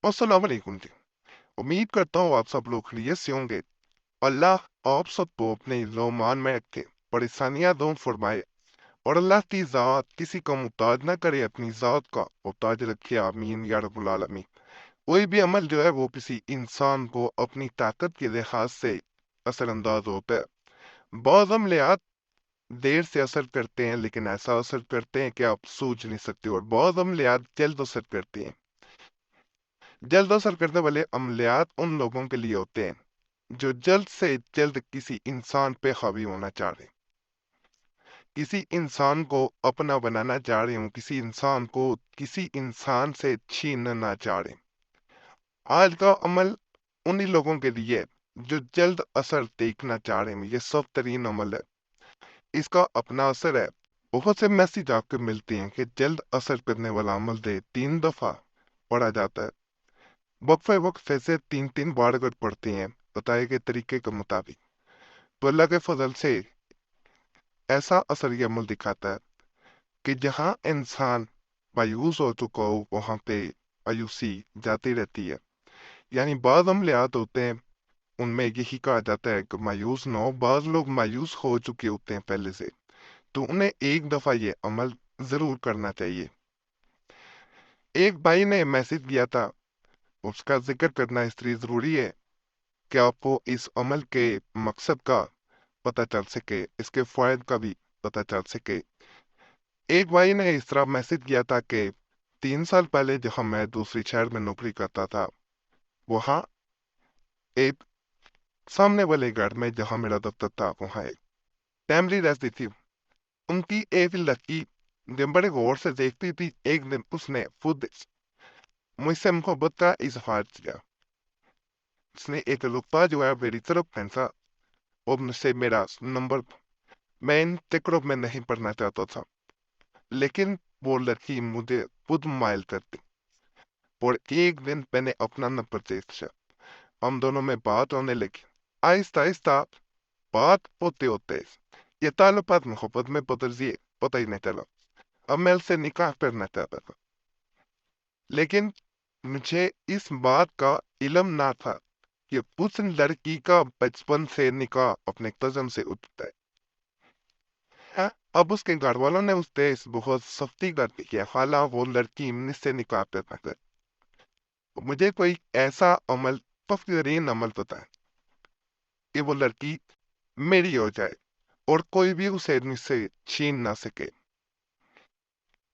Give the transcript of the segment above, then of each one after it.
अस्सलाम वालेकुम जी। उम्मीद करता हूँ आप सब लोग खैरियत से होंगे। अल्लाह आप सबको अपने ईमान में रखे, परेशानियां दूर फरमाए और अल्लाह की ज़ात किसी का मुताज ना करे, अपनी ज़ात का मुताज रखे। आमीन या रब्बुल आलमीन। कोई भी अमल जो है वो किसी इंसान को अपनी ताकत के लिहाज से असरअंदाज होता है। बहुत अमलियात देर से असर करते हैं, लेकिन ऐसा असर करते हैं कि आप सोच नहीं सकते, और बहुत अमलियात जल्द असर करते हैं। जल्द असर करने वाले अमलियात उन लोगों के लिए होते हैं जो जल्द से जल्द किसी इंसान पे हावी होना चाह रहे हैं, किसी इंसान को अपना बनाना चाह रहे हो, किसी इंसान को किसी इंसान से छीनना चाह रहे हैं। आज का अमल उन्हीं लोगों के लिए है जो जल्द असर देखना चाह रहे हैं। ये सब तरीन अमल है, इसका अपना असर है। बहुत से मैसेज आपको मिलते हैं कि जल्द असर करने वाला अमल दे 3 दफा पढ़ा जाता है। वक्फे वक्फे से 3 3 बार अगर पढ़ते हैं बताए गए तरीके के मुताबिक, तो अल्लाह के फजल से ऐसा असर ये अमल दिखाता है कि जहां इंसान मायूस हो चुका हो वहां पे मायूसी जाती रहती है। यानी बाद अमलियात होते हैं, उनमें यही कहा जाता है कि मायूस ना हो। बाद लोग मायूस हो चुके होते हैं पहले से, तो उन्हें एक दफा ये अमल जरूर करना चाहिए। एक भाई ने मैसेज दिया था, उसका जिक्र करना इसलिए जरूरी है कि आपको इस अमल के मकसद का पता चल सके, इसके फायद का भी पता चल सके। एक भाई ने इस तरह मैसेज किया था कि 3 साल पहले जहां मैं दूसरी शहर में नौकरी करता था, वहां एक सामने वाले घर में जहां मेरा दफ्तर था, वहां एक फैमिली रहती थी। उनकी एक लड़की दिन बड़े गौर से देखती थी। एक दिन उसने खुद मुझसे मोहब्बत का इजहार किया। उसने एक लुत्फा जो है मेरी तरफ फेंसा और मुझसे मेरा नंबर। मैं इन चक्करों में नहीं पढ़ना चाहता था, लेकिन वो लड़की मुझे खुद माइल करती। और एक दिन मैंने अपना नंबर दे दिया, हम दोनों में बात होने लगी। आहिस्ता आहिस्ता बात होते होते ये ताल्लुकात मोहब्बत में बदल दिए, पता ही नहीं चला। अब मैं उससे निकाह करना चाहता था, लेकिन मुझे इस बात का इल्म ना था कि उस लड़की का बचपन से निकाह अपने कजन से उठता है। हाँ, अब उसके घर वालों ने उस पे बहुत सख्ती कर दी कि हाला वो लड़की मुझसे निकाह करना कर। मुझे कोई ऐसा अमल, बेहतरीन अमल पता है कि वो लड़की मेरी हो जाए और कोई भी उसे मुझसे छीन ना सके।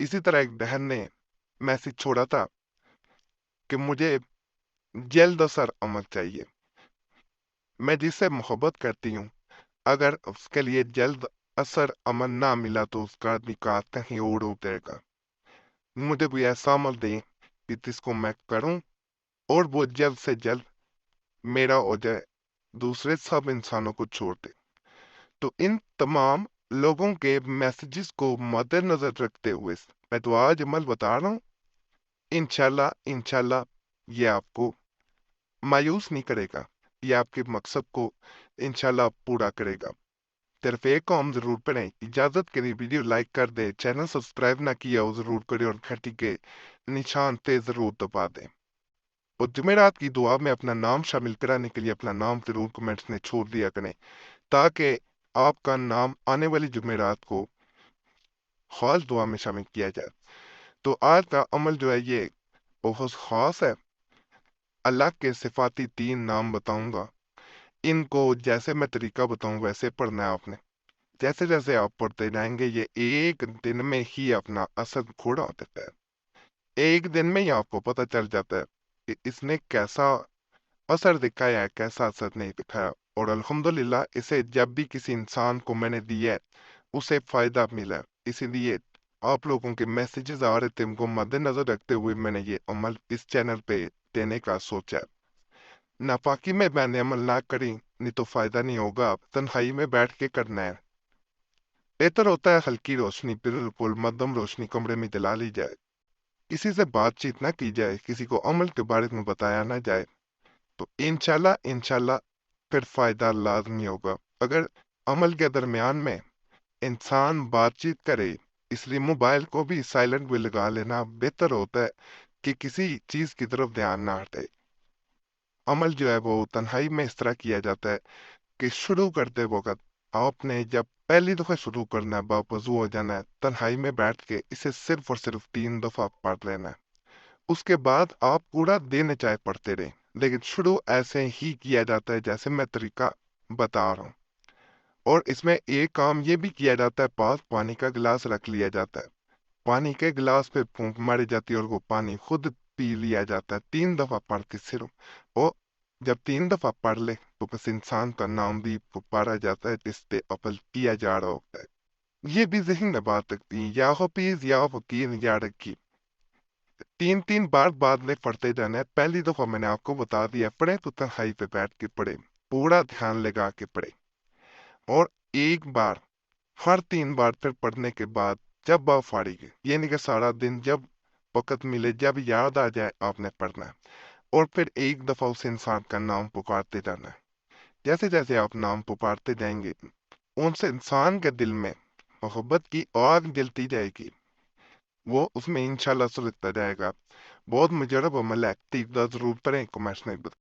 इसी तरह एक बहन ने मैसेज छोड़ा था कि मुझे जल्द असर अमल चाहिए। मैं जिससे मोहब्बत करती हूँ, अगर उसके लिए जल्द असर अमल ना मिला तो उसका निकाह कहीं और हो जाएगा। मुझे भी ऐसा अमल दें कि जिसको मैं करूं और वो जल्द से जल्द मेरा हो जाए, दूसरे सब इंसानों को छोड़ दे। तो इन तमाम लोगों के मैसेजेस को मद्देनजर रखते हुए मैं तो आज अमल बता रहा हूँ। इंशाल्लाह इंशाल्लाह ये आपको मायूस नहीं करेगा, ये आपके मकसद को इंशाल्लाह पूरा करेगा। सिर्फ एक काम जरूर पड़े, इजाजत के लिए वीडियो लाइक कर दे, चैनल सब्सक्राइब ना किया हो जरूर करे और घंटी के निशान पे जरूर दबा दें। और जुमेरात की दुआ में अपना नाम शामिल कराने के लिए अपना नाम जरूर कमेंट्स में छोड़ दिया करें, ताकि आपका नाम आने वाली जुमेरात को खास दुआ में शामिल किया जाए। तो आज का अमल जो है ये बहुत खास है। अल्लाह के सिफाती 3 नाम बताऊंगा, इनको जैसे मैं तरीका बताऊं वैसे पढ़ना है आपने। जैसे जैसे आप पढ़ते जाएंगे ये एक दिन में ही अपना असर घोड़ा हो देता है। एक दिन में ही आपको पता चल जाता है कि इसने कैसा असर दिखाया है, कैसा असर नहीं दिखाया। और अल्हम्दुलिल्लाह इसे जब भी किसी इंसान को मैंने दिया है, उसे फायदा मिला है। इसीलिए आप लोगों के मैसेजेस आ रहे थे, उनको मद्देनजर रखते हुए मैंने ये अमल इस चैनल पे देने का सोचा। नापाकी में मैंने अमल ना करी, नहीं तो फायदा नहीं होगा। तन्हाई में बैठ के करना है। बेहतर होता है हल्की रोशनी, बिल्कुल मध्यम रोशनी कमरे में जला ली जाए, किसी से बातचीत ना की जाए, किसी को अमल के बारे में बताया ना जाए, तो इंशाल्लाह इंशाल्लाह फिर फायदा लाजमी होगा। अगर अमल के दरमियान में इंसान बातचीत करे, इसलिए मोबाइल को भी साइलेंट में लगा लेना बेहतर होता है, کہ کسی چیز کی طرف دھیان نہ ہٹے۔ عمل جو ہے وہ تنہائی میں اس طرح کیا جاتا ہے کہ شروع کرتے وقت آپ نے جب پہلی دفعہ شروع کرنا ہے، باوضو ہو جانا ہے، تنہائی میں بیٹھ کے اسے صرف اور صرف 3 دفعہ پڑھ لینا ہے۔ اس کے بعد آپ پورا دن چاہے پڑھتے رہیں، لیکن شروع ایسے ہی کیا جاتا ہے جیسے میں طریقہ بتا رہا ہوں۔ اور اس میں ایک کام یہ بھی کیا جاتا ہے، پاس پانی کا گلاس رکھ لیا جاتا ہے، پانی کے گلاس پہ پھونک ماری جاتی ہے اور وہ پانی خود پی لیا جاتا ہے 3 دفعہ پڑھ کے صرف۔ اور جب 3 دفعہ پڑھ لے تو بس انسان کا نام بھی پڑھا جاتا ہے جس پہ عمل کیا جا رہا ہوتا ہے۔ یہ بھی ذہن میں بات رکھتی ہے، یا حفیظ یا وکیل یا رکھی، 3 3 بار بعد میں پڑھتے جانا ہے۔ پہلی دفعہ میں نے آپ کو بتا دیا پڑھے تو تنہائی پہ بیٹھ کے پڑھے، پورا دھیان لگا کے پڑھے، اور ایک بار ہر 3 بار پھر پڑھنے کے بعد جب آپ فارغ ہیں، یعنی کہ سارا دن جب وقت ملے، جب یاد آ جائے آپ نے پڑھنا ہے، اور پھر ایک دفعہ اس انسان کا نام پکارتے جانا ہے۔ جیسے جیسے آپ نام پکارتے جائیں گے، ان سے انسان کے دل میں محبت کی آگ جلتی جائے گی، وہ اس میں انشاءاللہ سلگتا جائے گا۔ بہت مجرب عمل ہے، ضرور پڑھیں، کمنٹس میں